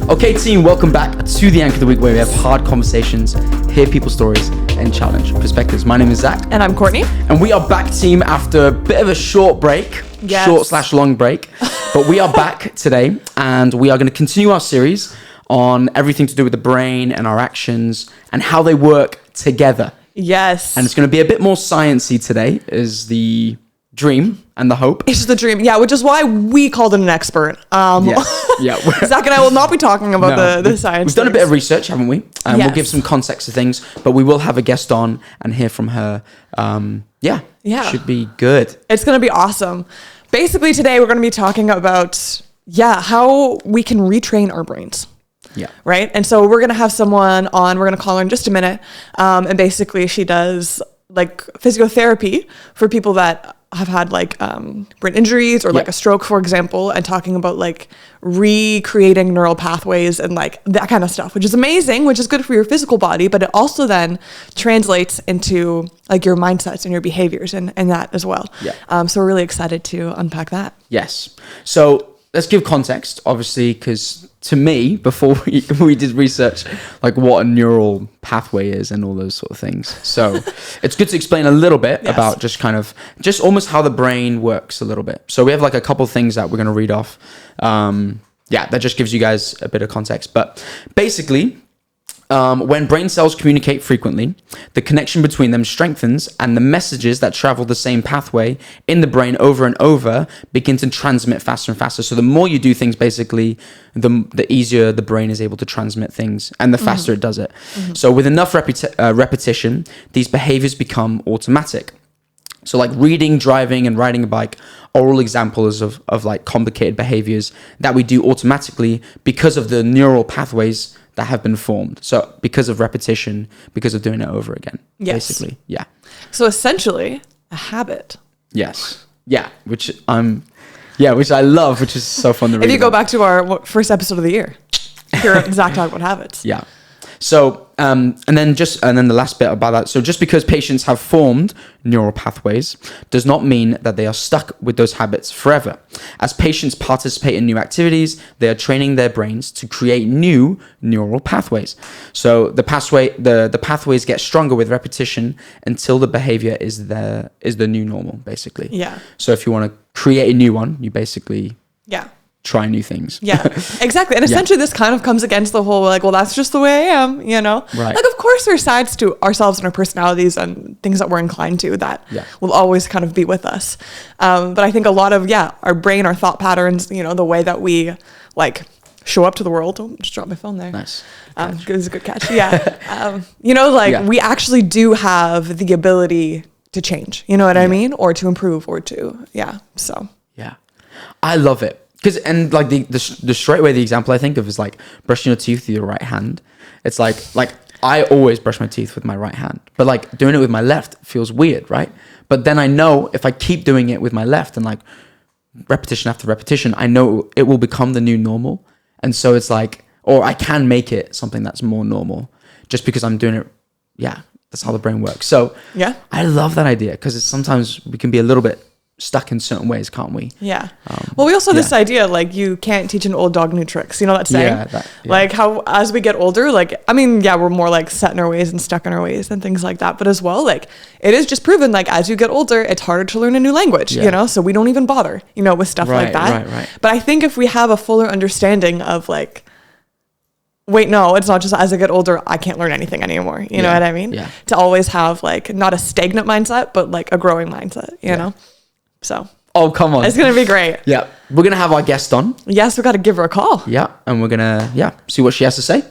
Okay, team, welcome back to the Anchor of the Week, where we have hard conversations, hear people's stories, and challenge perspectives. My name is Zach. And I'm Courtney. And we are back, team, after a bit of a short break. Yes. Short/long break. But we are back today, and we are going to continue our series on everything to do with the brain and our actions and how they work together. Yes. And it's going to be a bit more sciencey today, is the dream and the hope. It's the dream. Yeah, which is why we called in an expert. Yeah. Zach and I will not be talking about the science. We've done a bit of research, haven't we? Yes. We'll give some context to things, but we will have a guest on and hear from her. Yeah. Should be good. It's going to be awesome. Basically, today we're going to be talking about, how we can retrain our brains. Yeah. Right. And so we're going to have someone on, we're going to call her in just a minute. And basically she does like physiotherapy for people that have had like brain injuries or like a stroke, for example, and talking about like recreating neural pathways and like that kind of stuff, which is amazing, which is good for your physical body, but it also then translates into like your mindsets and your behaviors and that as well. Yeah. So we're really excited to unpack that. Yes. So let's give context, obviously, because to me, before we did research, like what a neural pathway is and all those sort of things. So it's good to explain a little bit about just almost how the brain works a little bit. So we have like a couple of things that we're going to read off. That just gives you guys a bit of context. But basically, when brain cells communicate frequently, the connection between them strengthens, and the messages that travel the same pathway in the brain over and over begin to transmit faster and faster. So the more you do things, basically, the easier the brain is able to transmit things, and the faster it does it. So with enough repetition, these behaviors become automatic. So like reading, driving, and riding a bike are all examples of like complicated behaviors that we do automatically because of the neural pathways that have been formed. So because of repetition, because of doing it over again, basically. Yeah. So essentially a habit. Yes. Yeah. Which I love, which is so fun to read. If you go back to our first episode of the year, hear Zach talk about habits. Yeah. So, and then the last bit about that. So just because patients have formed neural pathways does not mean that they are stuck with those habits forever. As patients participate in new activities, they are training their brains to create new neural pathways. So the pathways get stronger with repetition until the behavior is the new normal, basically. Yeah. So if you want to create a new one, you basically try new things. Yeah, exactly. And essentially this kind of comes against the whole, like, well, that's just the way I am, you know? Right. Like, of course, there's sides to ourselves and our personalities and things that we're inclined to that will always kind of be with us. But I think a lot of, our brain, our thought patterns, you know, the way that we, like, show up to the world. Oh, just dropped my phone there. Nice. It was a good catch. Yeah. We actually do have the ability to change, you know what I mean? Or to improve or to, so. Yeah. I love it. And like the straight away, the example I think of is like brushing your teeth with your right hand. It's like I always brush my teeth with my right hand, but like doing it with my left feels weird, right? But then I know if I keep doing it with my left and like repetition after repetition, I know it will become the new normal. And so it's like, or I can make it something that's more normal just because I'm doing it. Yeah, that's how the brain works. So I love that idea because sometimes we can be a little bit stuck in certain ways, can't we? Yeah. Well, we also have this idea, like, you can't teach an old dog new tricks. You know that saying? Like, how as we get older, like, I mean, we're more like set in our ways and stuck in our ways and things like that. But as well, like, it is just proven, like, as you get older, it's harder to learn a new language, you know? So we don't even bother, you know, with stuff like that. Right. But I think if we have a fuller understanding of, like, wait, no, it's not just as I get older, I can't learn anything anymore. You know what I mean? Yeah. To always have, like, not a stagnant mindset, but, like, a growing mindset, you know? So. Oh, come on. It's going to be great. Yeah. We're going to have our guest on. Yes, we've got to give her a call. Yeah. And we're going to, see what she has to say.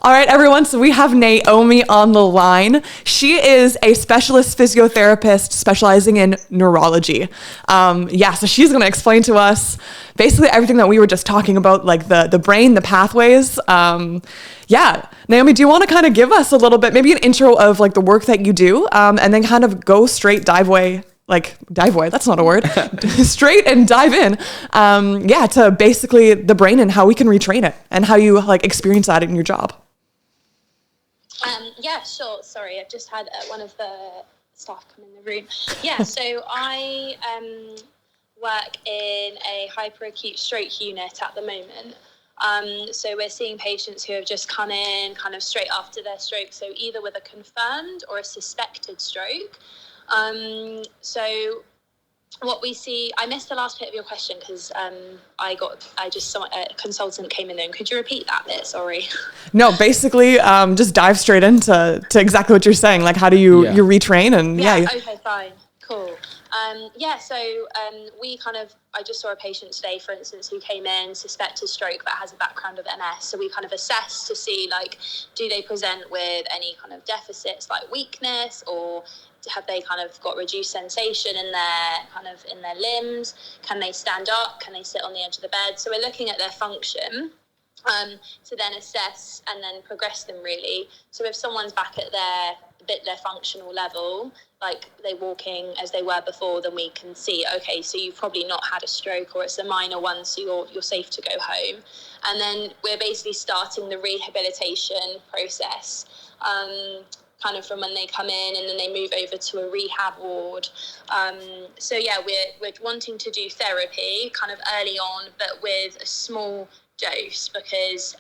All right, everyone. So we have Naomi on the line. She is a specialist physiotherapist specializing in neurology. So she's going to explain to us basically everything that we were just talking about, like the brain, the pathways. Naomi, do you want to kind of give us a little bit, maybe an intro of like the work that you do, and then kind of go straight dive away, that's not a word, straight and dive in, to basically the brain and how we can retrain it and how you like experience that in your job. Sure. Sorry, I've just had one of the staff come in the room. So I work in a hyperacute stroke unit at the moment. So we're seeing patients who have just come in kind of straight after their stroke, so either with a confirmed or a suspected stroke. So what we see, I missed the last bit of your question because a consultant came in there. Could you repeat that bit? Sorry. No, basically, just dive straight into exactly what you're saying. Like, how do you retrain? And Okay, fine, cool. I just saw a patient today, for instance, who came in, suspected stroke, but has a background of MS. So we kind of assess to see, like, do they present with any kind of deficits like weakness, or have they kind of got reduced sensation in their limbs? Can they stand up? Can they sit on the edge of the bed? So we're looking at their function to then assess and then progress them, really. So if someone's back at their functional level, like they're walking as they were before, then we can see, okay, so you've probably not had a stroke, or it's a minor one, so you're safe to go home. And then we're basically starting the rehabilitation process, kind of from when they come in, and then they move over to a rehab ward. We're wanting to do therapy kind of early on, but with a small dose, because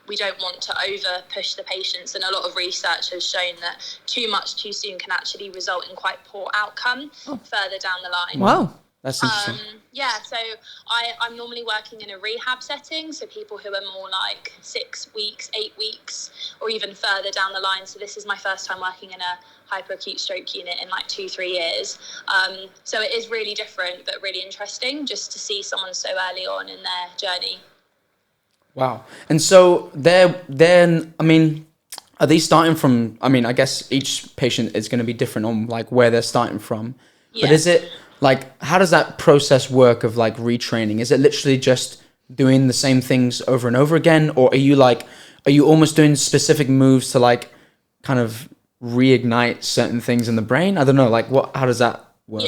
we don't want to over push the patients, and a lot of research has shown that too much too soon can actually result in quite poor outcome further down the line. Wow, that's interesting. So I'm normally working in a rehab setting, so people who are more like 6 weeks, 8 weeks, or even further down the line. So this is my first time working in a hyperacute stroke unit in like 2-3 years. So it is really different, but really interesting just to see someone so early on in their journey. Wow. And so then, I mean, are they starting from, I mean, I guess each patient is going to be different on like where they're starting from. Yeah. But is it like, how does that process work of like retraining? Is it literally just doing the same things over and over again? Or are you almost doing specific moves to like kind of reignite certain things in the brain? I don't know, like how does that work?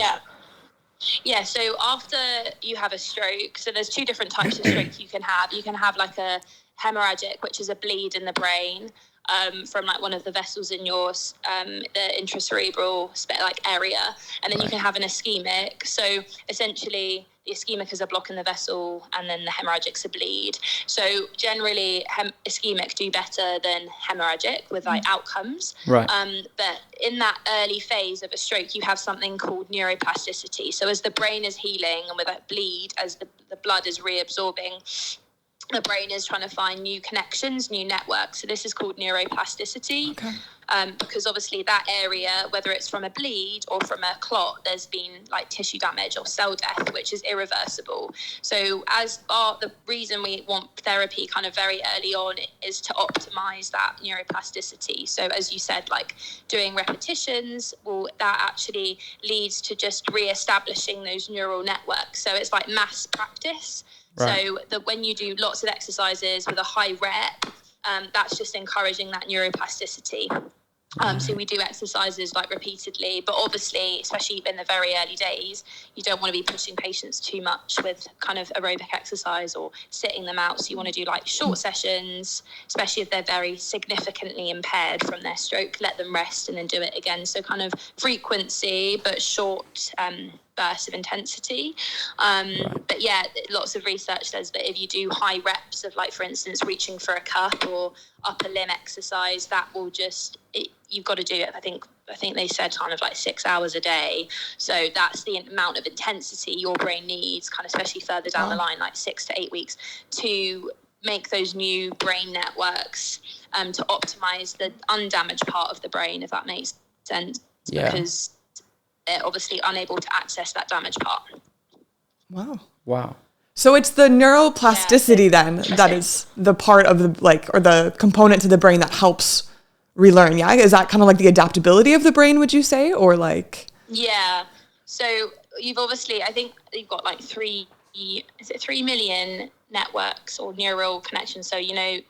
Yeah, so after you have a stroke, so there's 2 different types of stroke you can have. You can have like a hemorrhagic, which is a bleed in the brain from like one of the vessels in your the intracerebral area, and then you can have an ischemic. So essentially, the ischemic is a block in the vessel, and then the hemorrhagic's a bleed. So generally, ischemic do better than hemorrhagic with like outcomes. Right. But in that early phase of a stroke, you have something called neuroplasticity. So as the brain is healing, and with that bleed, as the blood is reabsorbing, the brain is trying to find new connections, new networks. So this is called neuroplasticity. Okay. Because obviously that area, whether it's from a bleed or from a clot, there's been like tissue damage or cell death, which is irreversible. So the reason we want therapy kind of very early on is to optimize that neuroplasticity. So as you said, like doing repetitions, that actually leads to just reestablishing those neural networks. So it's like mass practice. Right. So that when you do lots of exercises with a high rep, that's just encouraging that neuroplasticity. So we do exercises like repeatedly, but obviously, especially in the very early days, you don't want to be pushing patients too much with kind of aerobic exercise or sitting them out. So you want to do like short sessions, especially if they're very significantly impaired from their stroke, let them rest and then do it again. So kind of frequency, but short bursts of intensity. But yeah, lots of research says that if you do high reps of like, for instance, reaching for a cup or upper limb exercise, that will you've got to do it. I think they said kind of like 6 hours a day. So that's the amount of intensity your brain needs, kind of especially further down the line, like 6 to 8 weeks, to make those new brain networks, to optimize the undamaged part of the brain, if that makes sense. Yeah. Because they're obviously unable to access that damaged part. Wow. So it's the neuroplasticity then that is the part of the component to the brain that helps relearn. Yeah. Is that kind of like the adaptability of the brain, would you say? Or like? Yeah. So you've obviously, I think you've got like 3 million networks or neural connections. So,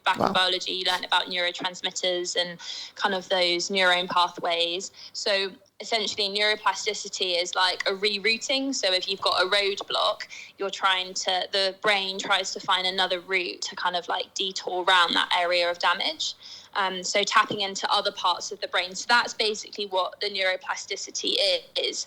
back in biology, you learned about neurotransmitters and kind of those neuron pathways. So essentially neuroplasticity is like a rerouting. So if you've got a roadblock, the brain tries to find another route to kind of like detour around that area of damage. So tapping into other parts of the brain. So that's basically what the neuroplasticity is.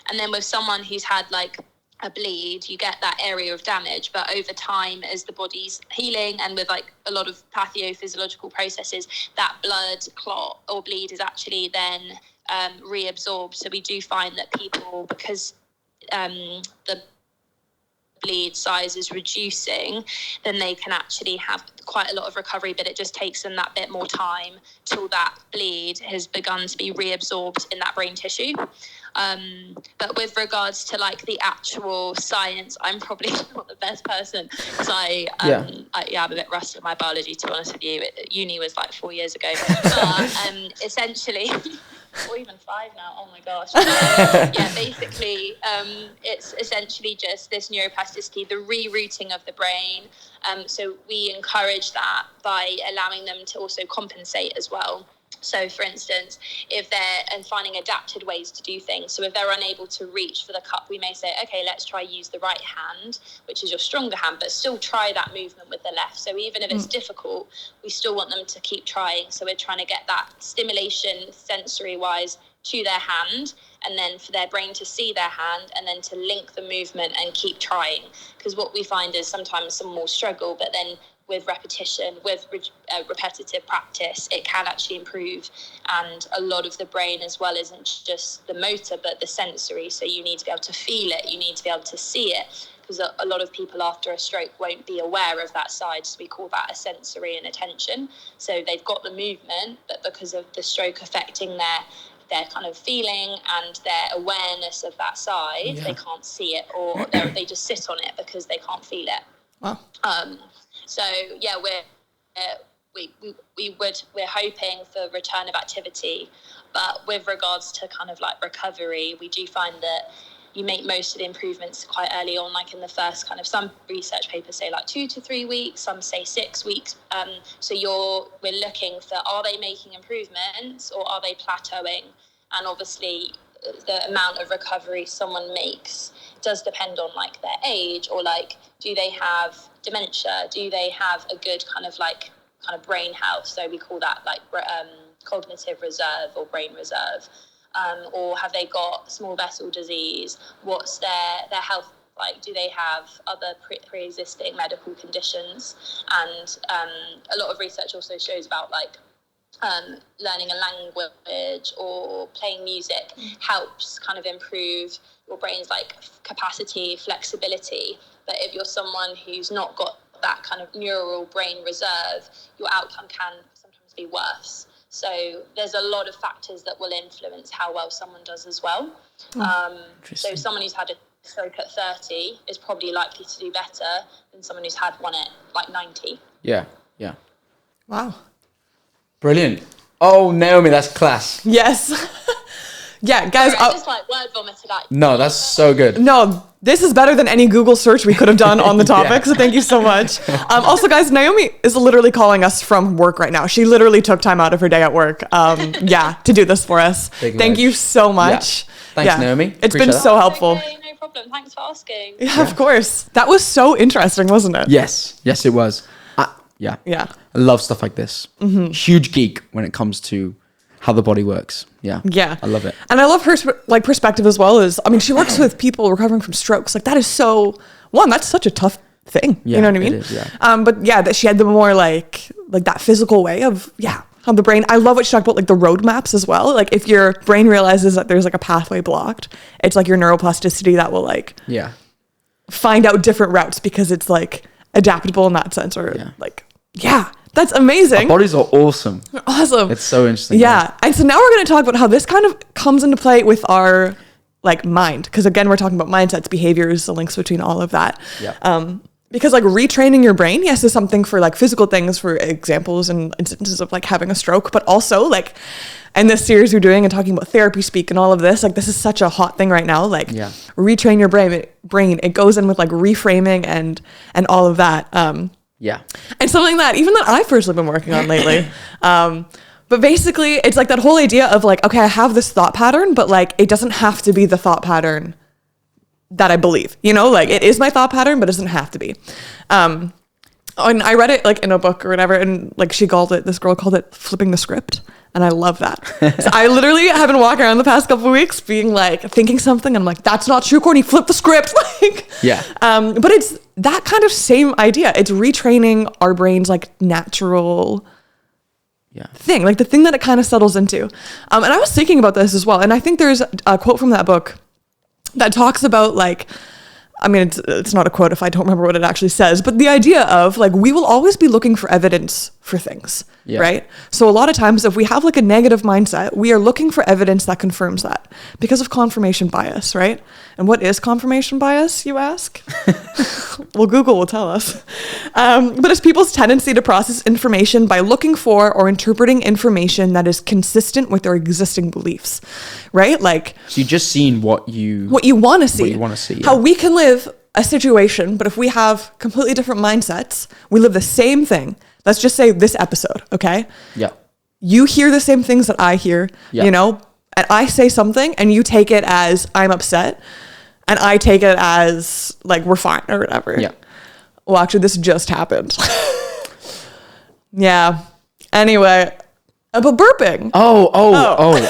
And then with someone who's had like a bleed, you get that area of damage, but over time, as the body's healing and with like a lot of pathophysiological processes, that blood clot or bleed is actually then reabsorbed. So we do find that people, because the bleed size is reducing, then they can actually have quite a lot of recovery, but it just takes them that bit more time till that bleed has begun to be reabsorbed in that brain tissue. But with regards to like the actual science, I'm probably not the best person, because I'm a bit rusty with my biology, to be honest with you. Uni was like 4 years ago, but essentially or even 5 now, oh my gosh. Basically it's essentially just this neuroplasticity, the rerouting of the brain. So we encourage that by allowing them to also compensate as well. So for instance, if they're finding adapted ways to do things. So if they're unable to reach for the cup, we may say, okay, let's try use the right hand, which is your stronger hand, but still try that movement with the left. So even if it's difficult, we still want them to keep trying. So we're trying to get that stimulation sensory wise to their hand, and then for their brain to see their hand, and then to link the movement and keep trying. Because what we find is sometimes someone will struggle, but then with repetition, with repetitive practice, it can actually improve. And a lot of the brain as well isn't just the motor, but the sensory. So you need to be able to feel it, you need to be able to see it, because a lot of people after a stroke won't be aware of that side. So we call that a sensory inattention. So they've got the movement, but because of the stroke affecting their kind of feeling and their awareness of that side, they can't see it, or they just sit on it because they can't feel it. Wow. So yeah, we're hoping for return of activity, but with regards to kind of like recovery, we do find that you make most of the improvements quite early on, like in the first kind of, some research papers say like 2 to 3 weeks, some say 6 weeks. So we're looking for, are they making improvements or are they plateauing? And obviously the amount of recovery someone makes does depend on like their age, or like, do they have dementia? Do they have a good kind of brain health? So we call that like cognitive reserve or brain reserve. Or have they got small vessel disease? What's their health like? Do they have other pre-existing medical conditions? And a lot of research also shows about like learning a language or playing music helps kind of improve your brain's like capacity, flexibility. But if you're someone who's not got that kind of neural brain reserve, your outcome can sometimes be worse. So there's a lot of factors that will influence how well someone does as well. So someone who's had a stroke at 30 is probably likely to do better than someone who's had one at like 90. Yeah. Wow. Brilliant. Oh, Naomi, that's class. Yes. Yeah, guys. Sorry, I just like word vomited at you. No, that's so good. No, this is better than any Google search we could have done on the topic. So thank you so much. Also, guys, Naomi is literally calling us from work right now. She literally took time out of her day at work, to do this for us. Thank you so much. Yeah. Thanks, Naomi. It's been so helpful. Okay, no problem. Thanks for asking. Yeah, of course. That was so interesting, wasn't it? Yes, it was. Yeah. I love stuff like this. Mm-hmm. Huge geek when it comes to how the body works. Yeah. I love it. And I love her perspective as well. She works with people recovering from strokes. Like that is that's such a tough thing. Yeah, you know what I mean? It is, yeah. But yeah, that she had the more like that physical way of how the brain. I love what she talked about, like the roadmaps as well. Like if your brain realizes that there's like a pathway blocked, it's like your neuroplasticity that will like find out different routes because it's like adaptable in that sense, or that's amazing. Our bodies are awesome. They're awesome. It's so interesting. Yeah. And so now we're going to talk about how this kind of comes into play with our like mind. Because again, we're talking about mindsets, behaviors, the links between all of that. Yeah. Because like retraining your brain, yes, is something for like physical things, for examples and instances of like having a stroke, but also like in this series we're doing and talking about therapy speak and all of this, like this is such a hot thing right now. Like retrain your brain. It goes in with like reframing and all of that. And something that I've personally been working on lately. But basically it's like that whole idea of like, okay, I have this thought pattern, but like, it doesn't have to be the thought pattern that I believe, like it is my thought pattern, but it doesn't have to be. And I read it like in a book or whatever. And like this girl called it flipping the script. And I love that. So I literally have been walking around the past couple of weeks being like, thinking something. And I'm like, that's not true, Courtney. Flip the script. Like, Yeah. But it's that kind of same idea. It's retraining our brain's like natural thing, like the thing that it kind of settles into. And I was thinking about this as well. And I think there's a quote from that book that talks about like, I mean, it's not a quote if I don't remember what it actually says, but the idea of like, we will always be looking for evidence for things, right? So a lot of times if we have like a negative mindset, we are looking for evidence that confirms that because of confirmation bias, right? And what is confirmation bias, you ask? Well, Google will tell us. But it's people's tendency to process information by looking for or interpreting information that is consistent with their existing beliefs, right? Like, So you're just seeing what you want to see. What you want to see. How we can live a situation, but if we have completely different mindsets, we live the same thing. Let's just say this episode, okay? Yeah. You hear the same things that I hear, you know, and I say something and you take it as I'm upset and I take it as like we're fine or whatever. Yeah. Well, actually, this just happened. Yeah. Anyway, about burping. Oh.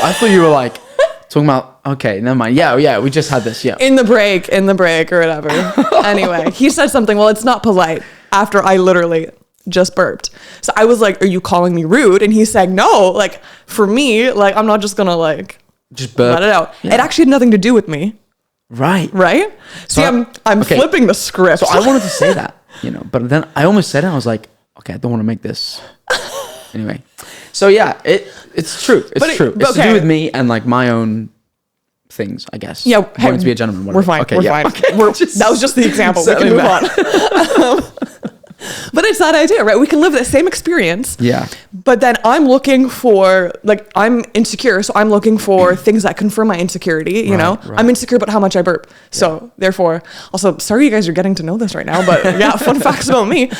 I thought you were like talking about, okay, never mind. Yeah, we just had this, yeah. In the break or whatever. Anyway, he said something, well, it's not polite after I literally just burped. So I was like, are you calling me rude? And he's saying, no, like for me, like I'm not just gonna like just burp. let it out. Yeah. It actually had nothing to do with me. Right. See, I'm okay. flipping the script. So I wanted to say that, you know, but then I almost said it. I was like, okay, I don't want to make this. Anyway. So yeah, it's true. It's true. It's to do with me and like my own things, I guess. Yeah. Wanting to be a gentleman. We're fine. Okay, we're fine. Okay. That was just the example. We can move on. But it's that idea, right? We can live the same experience. Yeah. But then I'm looking for, like, I'm insecure. So I'm looking for things that confirm my insecurity, you know? Right. I'm insecure about how much I burp. So therefore, also, sorry you guys are getting to know this right now, but yeah, fun facts about me.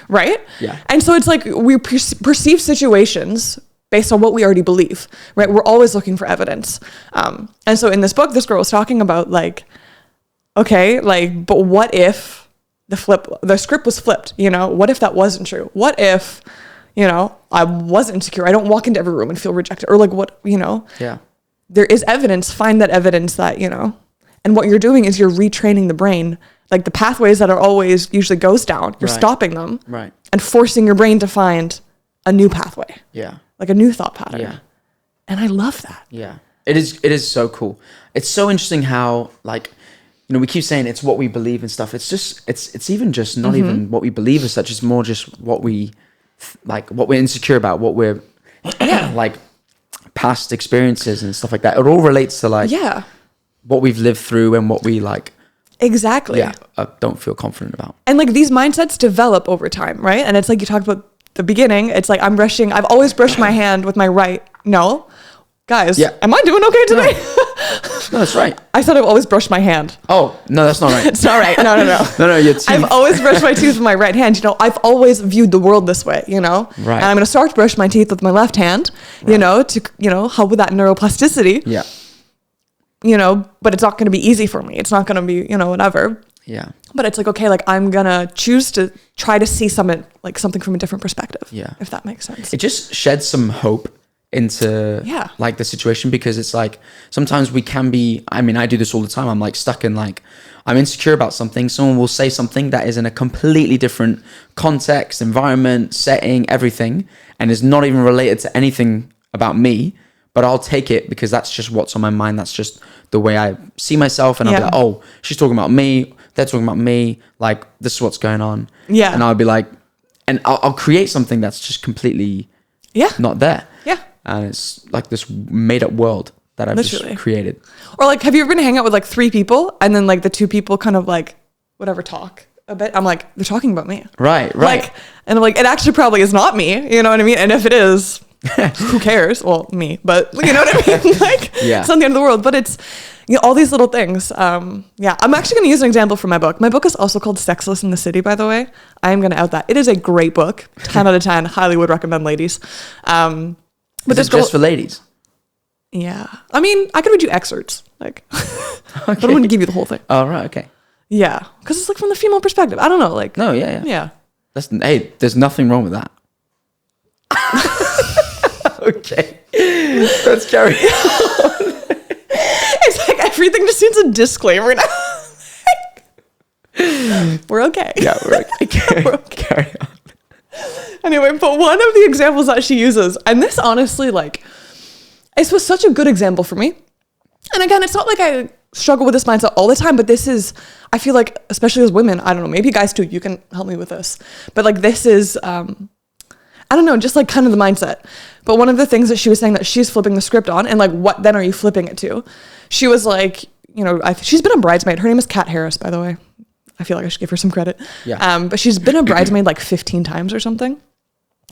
Right? Yeah. And so it's like we perceive situations based on what we already believe, right? We're always looking for evidence. And so in this book, this girl was talking about like, okay, like, but what if the script was flipped, you know? What if that wasn't true? What if, you know, I was insecure? I don't walk into every room and feel rejected, or like what, you know? Yeah. There is evidence, find that evidence that, you know, and what you're doing is you're retraining the brain, like the pathways that are always usually goes down, you're stopping them and forcing your brain to find a new pathway. Yeah. Like a new thought pattern. Yeah. And I love that. Yeah. It is so cool. It's so interesting how, like, you know, we keep saying it's what we believe and stuff. It's just, it's even just not even what we believe as such. It's more just what we, like, what we're insecure about, what we're, like, past experiences and stuff like that. It all relates to, like, what we've lived through and what we, like, exactly. Yeah, I don't feel confident about. And, like, these mindsets develop over time, right? And it's like you talked about the beginning. It's like I've always brushed my hand with my right. No. Guys, am I doing okay today? No, that's right. I said I've always brushed my hand. Oh, no, that's not right. It's not right. No. No, your teeth. I've always brushed my teeth with my right hand. You know, I've always viewed the world this way, you know? Right. And I'm going to start to brush my teeth with my left hand, you know, to, you know, help with that neuroplasticity. Yeah. You know, but it's not going to be easy for me. It's not going to be, you know, whatever. Yeah. But it's like, okay, like I'm going to choose to try to see something from a different perspective. Yeah. If that makes sense. It just sheds some hope into like the situation, because it's like sometimes we can be, I mean, I do this all the time. I'm like stuck in, like, I'm insecure about something. Someone will say something that is in a completely different context, environment, setting, everything, and is not even related to anything about me, but I'll take it because that's just what's on my mind. That's just the way I see myself. And I'll be like, oh, she's talking about me. They're talking about me. Like, this is what's going on. Yeah. And I'll be like, and I'll create something that's just completely not there. Yeah. And it's like this made up world that I've just created. Or like, have you ever been hang out with like 3 people and then like the 2 people kind of like whatever talk a bit? I'm like, they're talking about me. Right. Like, and I'm like, it actually probably is not me. You know what I mean? And if it is, who cares? Well, me, but you know what I mean? Like, it's not the end of the world, but it's, you know, all these little things. I'm actually going to use an example from my book. My book is also called Sexless in the City, by the way. I am going to out that. It is a great book. 10 out of 10. Highly would recommend, ladies. But is it just for ladies? Yeah. I mean, I could read you excerpts. Like, but I wouldn't give you the whole thing. Oh, right. Okay. Yeah. Because it's like from the female perspective. I don't know. Like, no, yeah. Hey, there's nothing wrong with that. Okay. Let's carry on. It's like everything just needs a disclaimer now. We're okay. Yeah, we're okay. We're okay. Carry on. Anyway, but one of the examples that she uses, and this honestly, like, this was such a good example for me. And again, it's not like I struggle with this mindset all the time, but this is, I feel like, especially as women, I don't know, maybe guys too, you can help me with this. But like, this is, I don't know, just like kind of the mindset. But one of the things that she was saying that she's flipping the script on, and like, what then are you flipping it to? She was like, you know, she's been a bridesmaid. Her name is Kat Harris, by the way. I feel like I should give her some credit. Yeah. But she's been a bridesmaid like 15 times or something.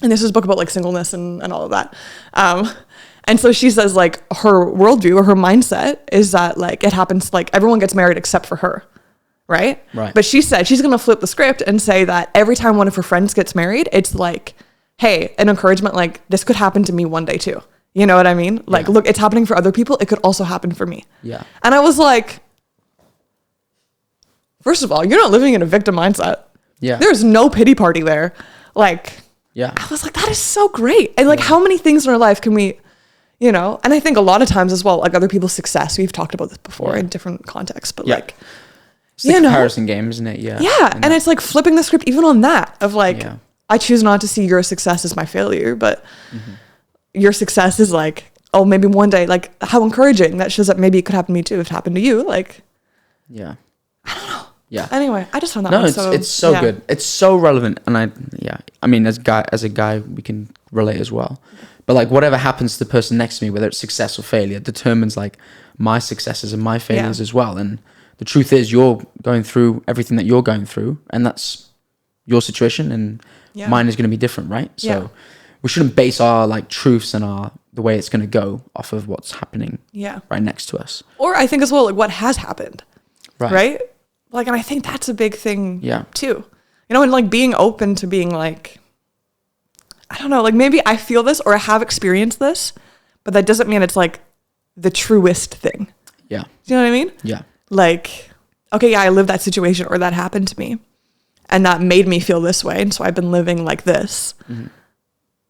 And this is a book about like singleness and all of that. And so she says like her worldview or her mindset is that like it happens, like everyone gets married except for her. Right? Right. But she said she's going to flip the script and say that every time one of her friends gets married, it's like, hey, an encouragement, like this could happen to me one day too. You know what I mean? Like, look, it's happening for other people. It could also happen for me. Yeah. And I was like, first of all, you're not living in a victim mindset. Yeah. There's no pity party there. Like, Yeah. I was like, that is so great. And like, how many things in our life can we, you know, and I think a lot of times as well, like other people's success, we've talked about this before in different contexts, but like, it's the comparison game, isn't it? Yeah. Yeah. And it's like flipping the script even on that of like, I choose not to see your success as my failure, but your success is like, oh, maybe one day, like how encouraging that shows that maybe it could happen to me too if it happened to you. Like, yeah. I don't know. Yeah. Anyway, I just found that No, one it's so good. It's so relevant, and I mean, as a guy, we can relate as well. But like, whatever happens to the person next to me, whether it's success or failure, determines like my successes and my failures as well. And the truth is, you're going through everything that you're going through, and that's your situation, and mine is going to be different, right? So we shouldn't base our like truths and the way it's going to go off of what's happening right next to us. Or I think as well, like what has happened, right? Like, and I think that's a big thing too, you know, and like being open to being like, I don't know, like maybe I feel this or I have experienced this, but that doesn't mean it's like the truest thing. Yeah. Do you know what I mean? Yeah. Like, okay, I lived that situation or that happened to me and that made me feel this way. And so I've been living like this,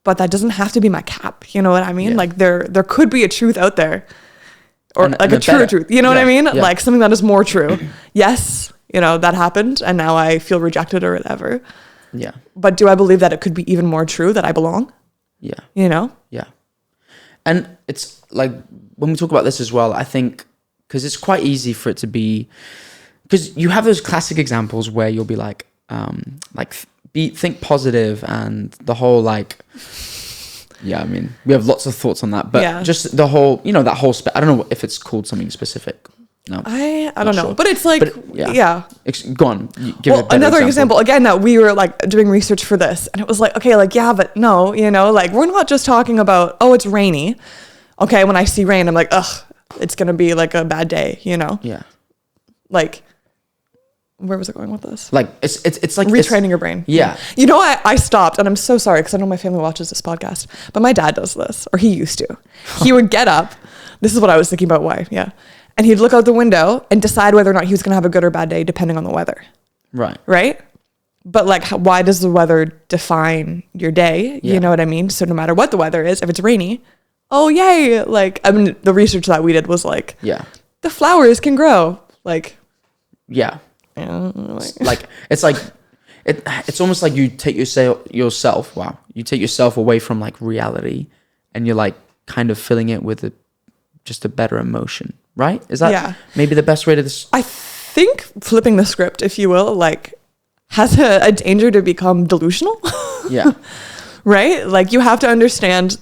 but that doesn't have to be my cap. You know what I mean? Like there could be a truth out there. Or like a truer truth, you know what I mean? Yeah. Like something that is more true. Yes, you know, that happened and now I feel rejected or whatever. Yeah. But do I believe that it could be even more true that I belong? Yeah. You know? Yeah. And it's like, when we talk about this as well, I think, because it's quite easy for it to be, because you have those classic examples where you'll be like think positive and the whole like, I mean, we have lots of thoughts on that, but just the whole, you know, that whole, I don't know if it's called something specific. No, I don't know, but it's like, go on. Give well, another example again, that we were like doing research for this and it was like, okay, like, but no, you know, like we're not just talking about, oh, it's rainy. Okay. When I see rain, I'm like, ugh, it's going to be like a bad day, you know? Yeah. Like, where was I going with this? Like it's like retraining your brain. Yeah. You know, I stopped and I'm so sorry because I know my family watches this podcast, but my dad does this, or he used to. He would get up. This is what I was thinking about why. Yeah. And he'd look out the window and decide whether or not he was going to have a good or bad day depending on the weather. Right. Right? But like, why does the weather define your day? Yeah. You know what I mean? So no matter what the weather is, if it's rainy, oh yay. Like, I mean, the research that we did was like, the flowers can grow. Like, like it's almost like you take yourself away from like reality and you're like kind of filling it with just a better emotion, right? Is that maybe the best way to I think flipping the script, if you will, like has a danger to become delusional. Right? Like you have to understand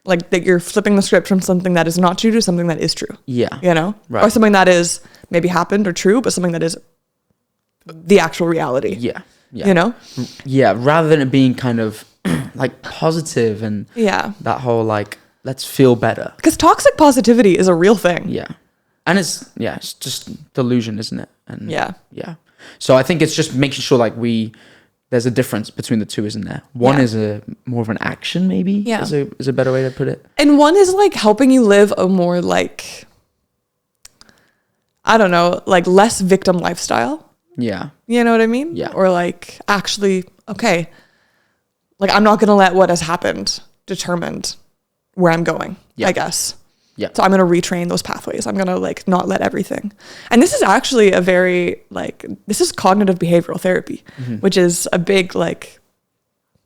like that you're flipping the script from something that is not true to something that is true. You know? Right. Or something that is maybe happened or true, but something that is the actual reality. You know? Rather than it being kind of like positive and that whole like, let's feel better. Because toxic positivity is a real thing. And it's just delusion, isn't it? And so I think it's just making sure like there's a difference between the two, isn't there? One is a more of an action, maybe is a better way to put it. And one is like helping you live a more like, I don't know, like less victim lifestyle. You know what I mean? Or like actually, okay, like I'm not going to let what has happened determine where I'm going, Yeah. I guess. Yeah. So I'm going to retrain those pathways. I'm going to like not let everything. And this is actually a very like, this is cognitive behavioral therapy, which is a big like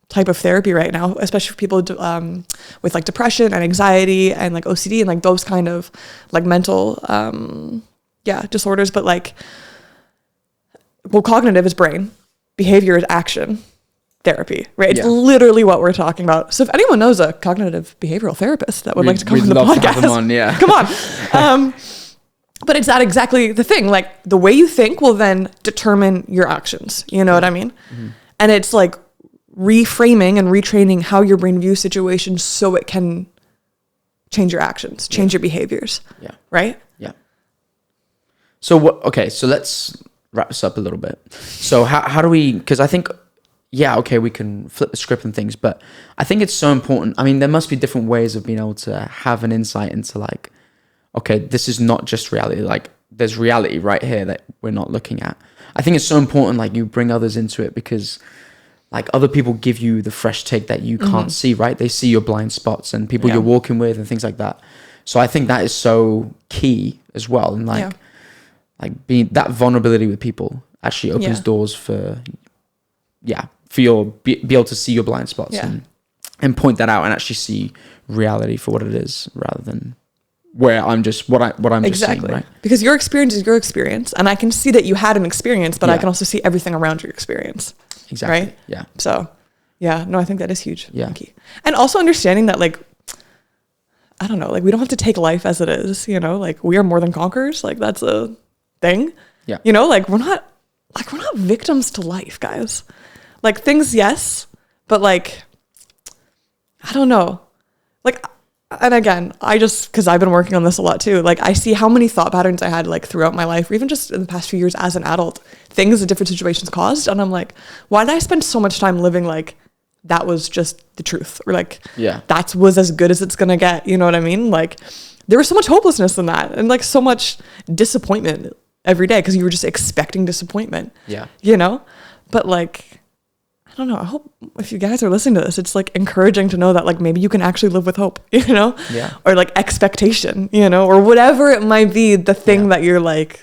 type of therapy right now, especially for people with like depression and anxiety and like OCD and like those kind of like mental, disorders. But like, well, cognitive is brain, behavior is action. Therapy, right? It's literally what we're talking about. So if anyone knows a cognitive behavioral therapist that would like to come on the podcast, to have them on, yeah. Come on. But it's that exactly the thing. Like the way you think will then determine your actions. You know what I mean? And it's like reframing and retraining how your brain views situations so it can change your actions, change your behaviors. Yeah. Right? Yeah. So so let's wrap this up a little bit. So how do we, because I think, we can flip the script and things, but I think it's so important. I mean, there must be different ways of being able to have an insight into like, okay, this is not just reality. Like there's reality right here that we're not looking at. I think it's so important, like you bring others into it because like other people give you the fresh take that you can't see, right? They see your blind spots and people you're walking with and things like that. So I think that is so key as well. And like being that vulnerability with people actually opens doors for be able to see your blind spots and point that out and actually see reality for what it is rather than where I'm just what I'm just seeing, right? Because your experience is your experience and I can see that you had an experience, but I can also see everything around your experience. Exactly. Right? Yeah. So I think that is huge. Yeah. Key. And also understanding that like, I don't know, like we don't have to take life as it is, you know, like we are more than conquerors. Like that's a thing. Yeah. You know, like we're not victims to life, guys. Like things, yes, but like, I don't know. Like, and again, because I've been working on this a lot too. Like I see how many thought patterns I had like throughout my life, or even just in the past few years as an adult, things that different situations caused. And I'm like, why did I spend so much time living like that was just the truth? Or like, that was as good as it's going to get. You know what I mean? Like there was so much hopelessness in that and like so much disappointment every day because you were just expecting disappointment. Yeah. You know? But like, I don't know. I hope if you guys are listening to this, it's like encouraging to know that like maybe you can actually live with hope, you know? Yeah. Or like expectation, you know, or whatever it might be, the thing that you're like,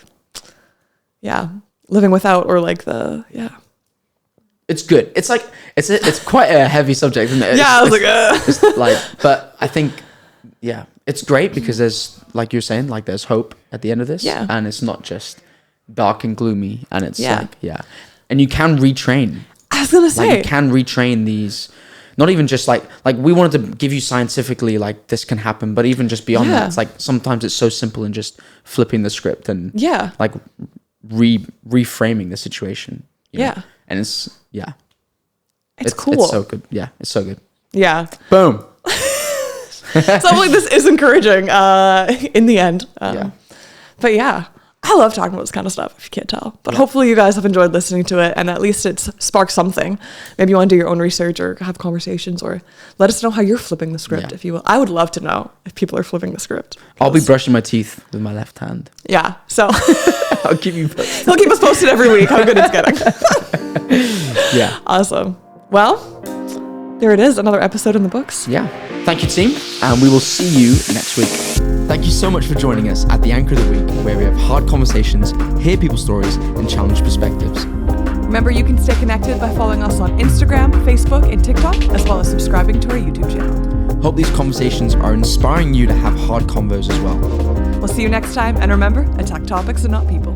living without or like It's good. It's like, it's quite a heavy subject, isn't it? I was like, it's like, but I think, it's great because there's, like you're saying, like there's hope at the end of this. Yeah. And it's not just dark and gloomy and it's and you can retrain. I was gonna say, like you can retrain these, not even just like we wanted to give you scientifically like this can happen, but even just beyond that, it's like sometimes it's so simple and just flipping the script and like reframing the situation. You know? And it's cool. It's so good. Yeah, it's so good. Yeah. Boom. So like this is encouraging in the end. But I love talking about this kind of stuff, if you can't tell. But hopefully you guys have enjoyed listening to it, and at least it's sparked something. Maybe you want to do your own research or have conversations, or let us know how you're flipping the script, if you will. I would love to know if people are flipping the script. I'll be brushing my teeth with my left hand. Yeah, so I'll keep you posted. He'll keep us posted every week how good it's getting. Yeah. Awesome. Well, there it is, another episode in the books. Yeah. Thank you, team, and we will see you next week. Thank you so much for joining us at the Anchor of the Week, where we have hard conversations, hear people's stories, and challenge perspectives. Remember, you can stay connected by following us on Instagram, Facebook, and TikTok, as well as subscribing to our YouTube channel. Hope these conversations are inspiring you to have hard convos as well. We'll see you next time, and remember, attack topics and not people.